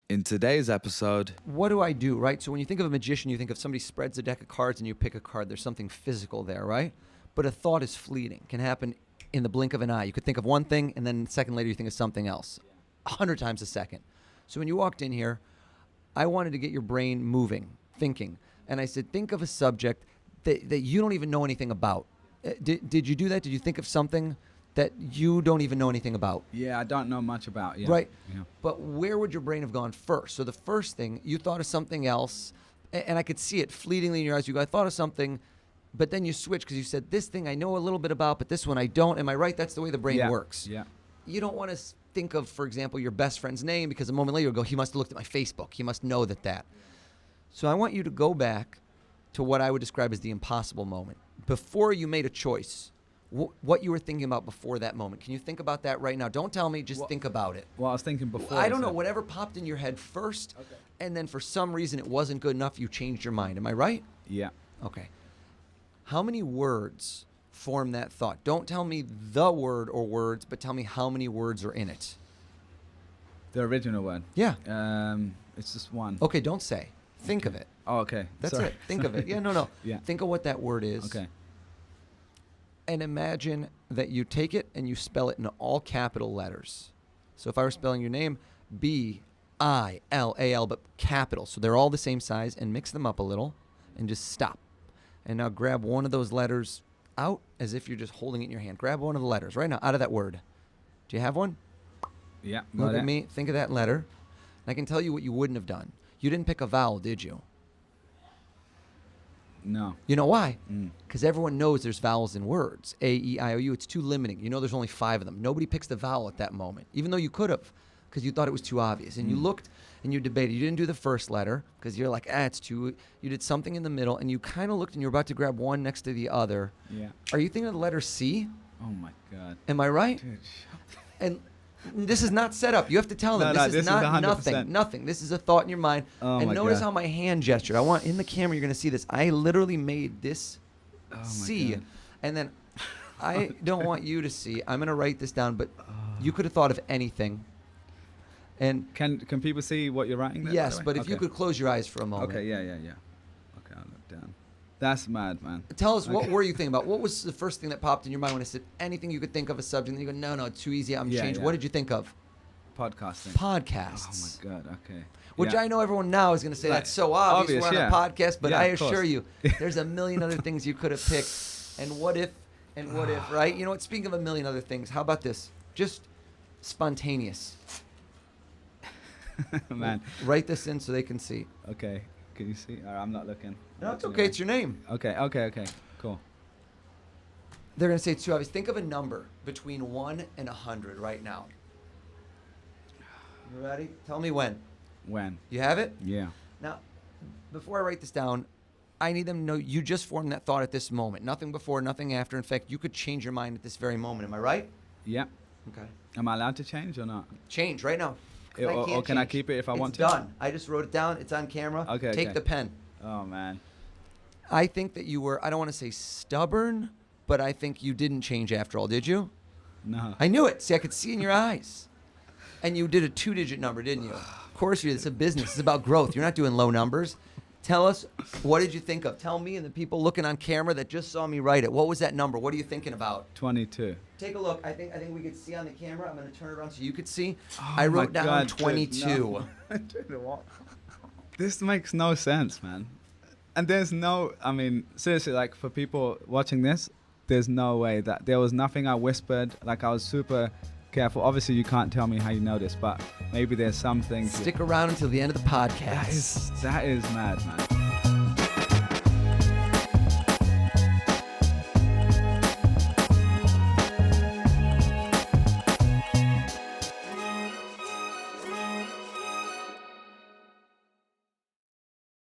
In today's episode, what do I do, right? So when you think of a magician, you think of somebody spreads a deck of cards and you pick a card. There's something physical there, right? But a thought is fleeting, can happen in the blink of an eye. You could think of one thing and then a second later you think of something else, 100 times a second. So when you walked in here, I wanted to get your brain moving, thinking. And I said, think of a subject that you don't even know anything about. Did you do that? Did you think of something that you don't even know anything about? yeah, I don't know much about. Yeah. Right. Yeah. But where would your brain have gone first? So the first thing, you thought of something else, and I could see it fleetingly in your eyes. You go, I thought of something, but then you switch because you said, this thing I know a little bit about, but this one I don't. Am I right? That's the way the brain works. Yeah. You don't want to think of, for example, your best friend's name because a moment later you'll go, he must have looked at my Facebook. He must know that. So I want you to go back to what I would describe as the impossible moment. Before you made a choice, what you were thinking about before that moment. Can you think about that right now? Don't tell me, just think about it. Well, I was thinking before. I don't know, whatever popped in your head first, Okay. and then for some reason it wasn't good enough, you changed your mind. Am I right? Yeah. Okay. How many words form that thought? Don't tell me the word or words, but tell me how many words are in it. The original word. Yeah. It's just one. Okay, don't say. Think of it. Oh, okay. That's Sorry. it. Think of it. Yeah, no. Yeah. Think of what that word is. Okay. And imagine that you take it and you spell it in all capital letters. So if I were spelling your name, B-I-L-A-L, but capital. So they're all the same size, and mix them up a little and just stop. And now grab one of those letters out as if you're just holding it in your hand. Grab one of the letters right now out of that word. Do you have one? Yeah. Look got at it. me. Think of that letter. And I can tell you what you wouldn't have done. You didn't pick a vowel, did you? No. You know why? Mm. Because everyone knows there's vowels in words. A, E, I, O, U. It's too limiting. You know there's only 5 of them. Nobody picks the vowel at that moment, even though you could have, because you thought it was too obvious. And you looked and you debated. You didn't do the first letter because you're like, it's too. You did something in the middle, and you kind of looked and you're about to grab one next to the other. Yeah. Are you thinking of the letter C? Oh my God. Am I right? Dude. And this is not set up. You have to tell them No, this this is is not 100%. nothing. This is a thought in your mind. Oh and my notice God. how my hand gestured. I want in the camera. You're going to see this. I literally made this Oh my C, God. and then I don't want you to see. I'm going to write this down, but you could have thought of anything. And Can people see what you're writing there? by yes, the way? but if you Okay. could close your eyes for a moment. Okay. Yeah. Okay, I'll look down. That's mad, man. Tell us, what Okay. were you thinking about? What was the first thing that popped in your mind when I said anything you could think of a subject? And you go, no, it's too easy. I'm Yeah, changing. yeah. What did you think of? Podcasting. Podcasts. Oh my God. Okay. Which Yeah. I know everyone now is going to say Right. that's so obvious. We're on yeah. a podcast, but Yeah, I of course. assure you, there's a million other things you could have picked. And what if, right? You know what? Speaking of a million other things, how about this? Just spontaneous. Man. Write this in so they can see. Okay. Can you see? I'm not looking. No, it's okay. It's your name. Okay. Cool. They're going to say it's too obvious. Think of a number between 1 and 100 right now. You ready? Tell me when. When? You have it? Yeah. Now, before I write this down, I need them to know you just formed that thought at this moment. Nothing before, nothing after. In fact, you could change your mind at this very moment. Am I right? Yeah. Okay. Am I allowed to change or not? Change right now. Or can I change. keep it if I want to? It's done. I just wrote it down. It's on camera. Okay, Take okay. the pen. Oh man. I think that you were, I don't want to say stubborn, but I think you didn't change after all, did you? No. I knew it. See, I could see in your eyes. And you did a 2-digit number, didn't you? Of course you did. It's a business. It's about growth. You're not doing low numbers. Tell us, what did you think of? Tell me and the people looking on camera that just saw me write it. What was that number? What are you thinking about? 22. Take a look. I think we could see on the camera. I'm going to turn it around so you could see. Oh I my wrote down God, dude, 22. no. Dude, what? This makes no sense, man. And there's no, I mean, seriously, like for people watching this, there's no way that there was nothing I whispered. Like I was super careful. Obviously, you can't tell me how you know this, but maybe there's some things. Stick around until the end of the podcast. That is mad, man.